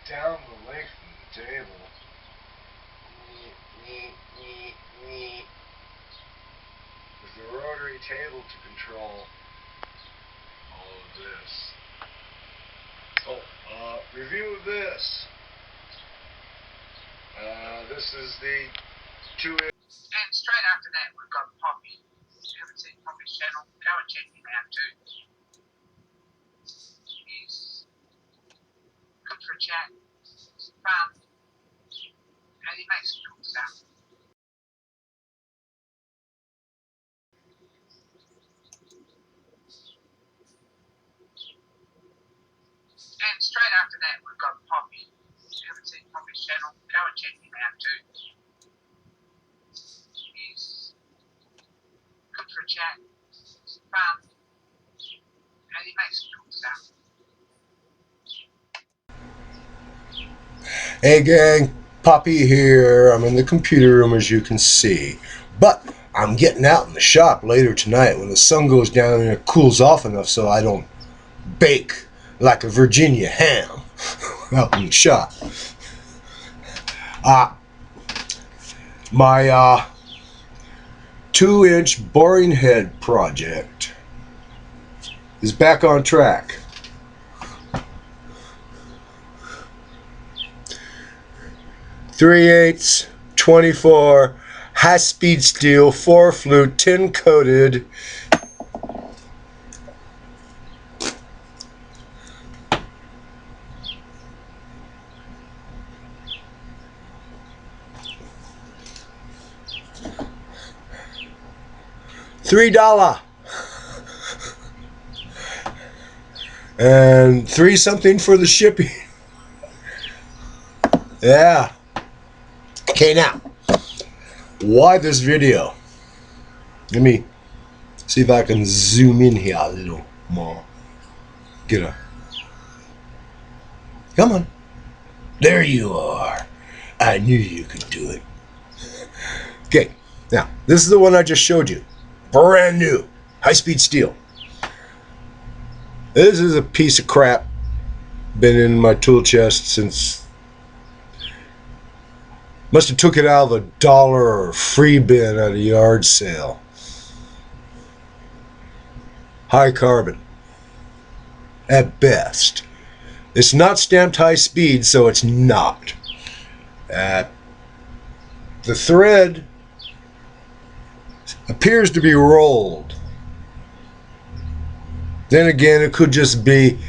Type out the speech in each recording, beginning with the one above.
down the length of the table with the rotary table to control all of this. Review of this. This is the 2-inch. And straight after that, we've got Poppy. If you haven't seen Poppy's channel, go and check him out too. He's good for a chat, he's fun, and he makes cool stuff. And straight after that, we've got Poppy. If you haven't seen Poppy's channel, go and check him out too. He's good for a chat, he's fun, and he makes cool stuff. Hey gang, Poppy here. I'm in the computer room as you can see. But I'm getting out in the shop later tonight when the sun goes down and it cools off enough so I don't bake like a Virginia ham out in the shop. My 2-inch boring head project is back on track. 3/8, 24, high-speed steel, 4-flute, tin-coated. $3 and $3 something for the shipping. Yeah. Okay, now, why this video? Let me see if I can zoom in here a little more. Come on. There you are. I knew you could do it. Okay, now, this is the one I just showed you. Brand new. High-speed steel. This is a piece of crap. Been in my tool chest since... Must have took it out of a dollar or free bin at a yard sale. High carbon. At best. It's not stamped high speed, so it's not. The thread appears to be rolled. Then again, it could just be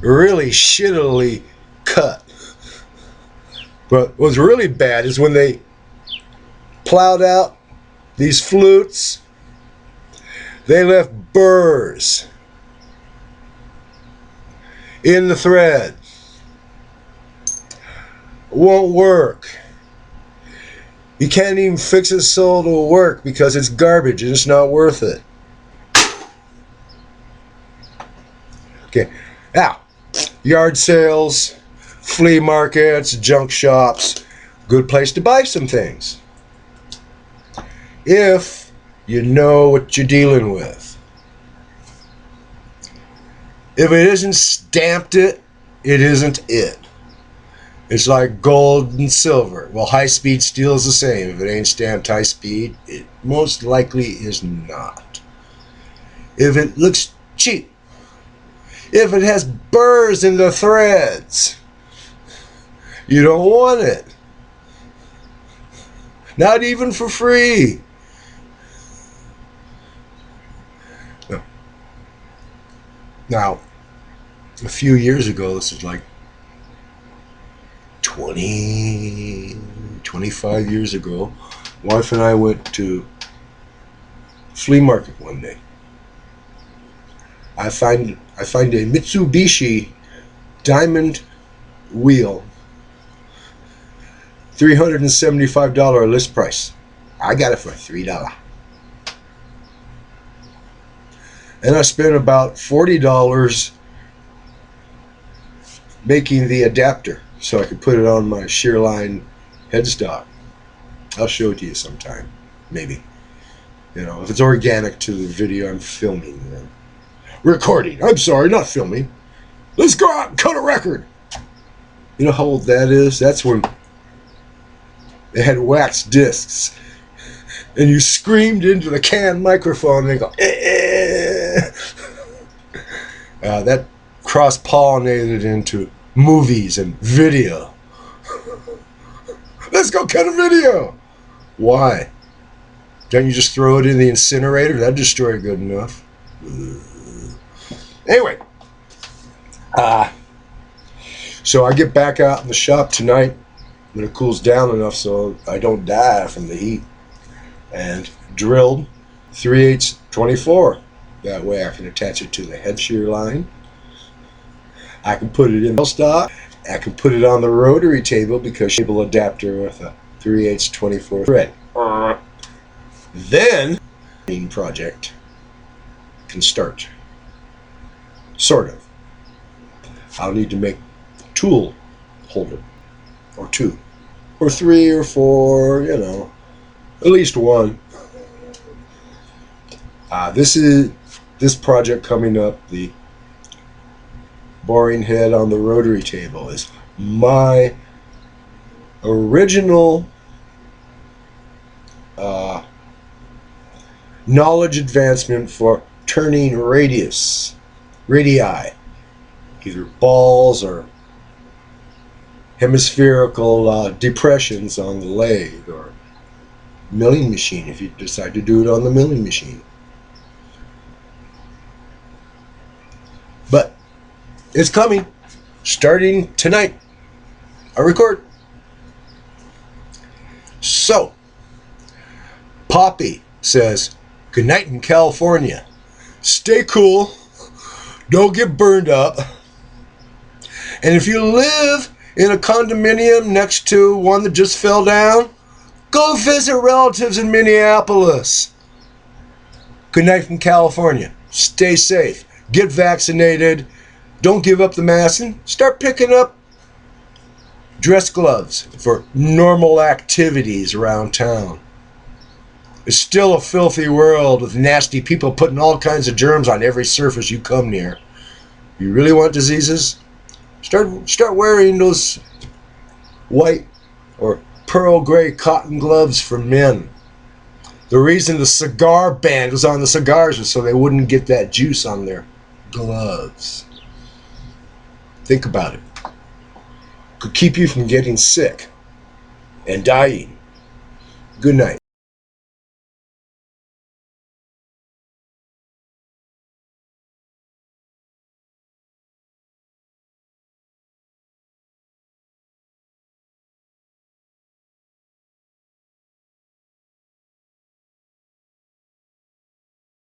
really shittily cut. But what's really bad is when they plowed out these flutes, they left burrs in the thread. Won't work. You can't even fix it so it'll work because it's garbage and it's not worth it. Okay, now, yard sales, flea markets, junk shops, good place to buy some things. If you know what you're dealing with. If it isn't stamped it isn't it. It's like gold and silver. Well, high-speed steel is the same. If it ain't stamped high speed, it most likely is not. If it looks cheap, if it has burrs in the threads, you don't want it. Not even for free. No. Now, a few years ago, this is like 25 years ago, wife and I went to flea market one day. I find a Mitsubishi diamond wheel, $375 list price. I got it for $3. And I spent about $40 making the adapter so I could put it on my Shearline headstock. I'll show it to you sometime, maybe. You know, if it's organic to the video I'm filming. Recording. I'm sorry, not filming. Let's go out and cut a record. You know how old that is? That's when they had wax discs. And you screamed into the can microphone and they go, eh. That cross-pollinated into movies and video. Let's go cut a video. Why? Don't you just throw it in the incinerator? That'd destroy it good enough. Anyway. So I get back out in the shop tonight when it cools down enough so I don't die from the heat. And drilled 3/8 24. That way I can attach it to the head shear line. I can put it in the stock. I can put it on the rotary table because cable adapter with a 3/8 24 thread. Then the project can start. Sort of. I'll need to make a tool holder or two or three or four, at least one. This project coming up, the boring head on the rotary table, is my original knowledge advancement for turning radii, either balls or hemispherical depressions on the lathe or milling machine if you decide to do it on the milling machine. But it's coming, starting tonight. I record. So, Poppy says, good night in California. Stay cool. Don't get burned up. And if you live in a condominium next to one that just fell down, go visit relatives in Minneapolis. Good night from California. Stay safe. Get vaccinated. Don't give up the mask and start picking up dress gloves for normal activities around town. It's still a filthy world with nasty people putting all kinds of germs on every surface you come near. You really want diseases? Start wearing those white or pearl gray cotton gloves for men. The reason the cigar ban was on the cigars was so they wouldn't get that juice on their gloves. Think about it. Could keep you from getting sick and dying. Good night.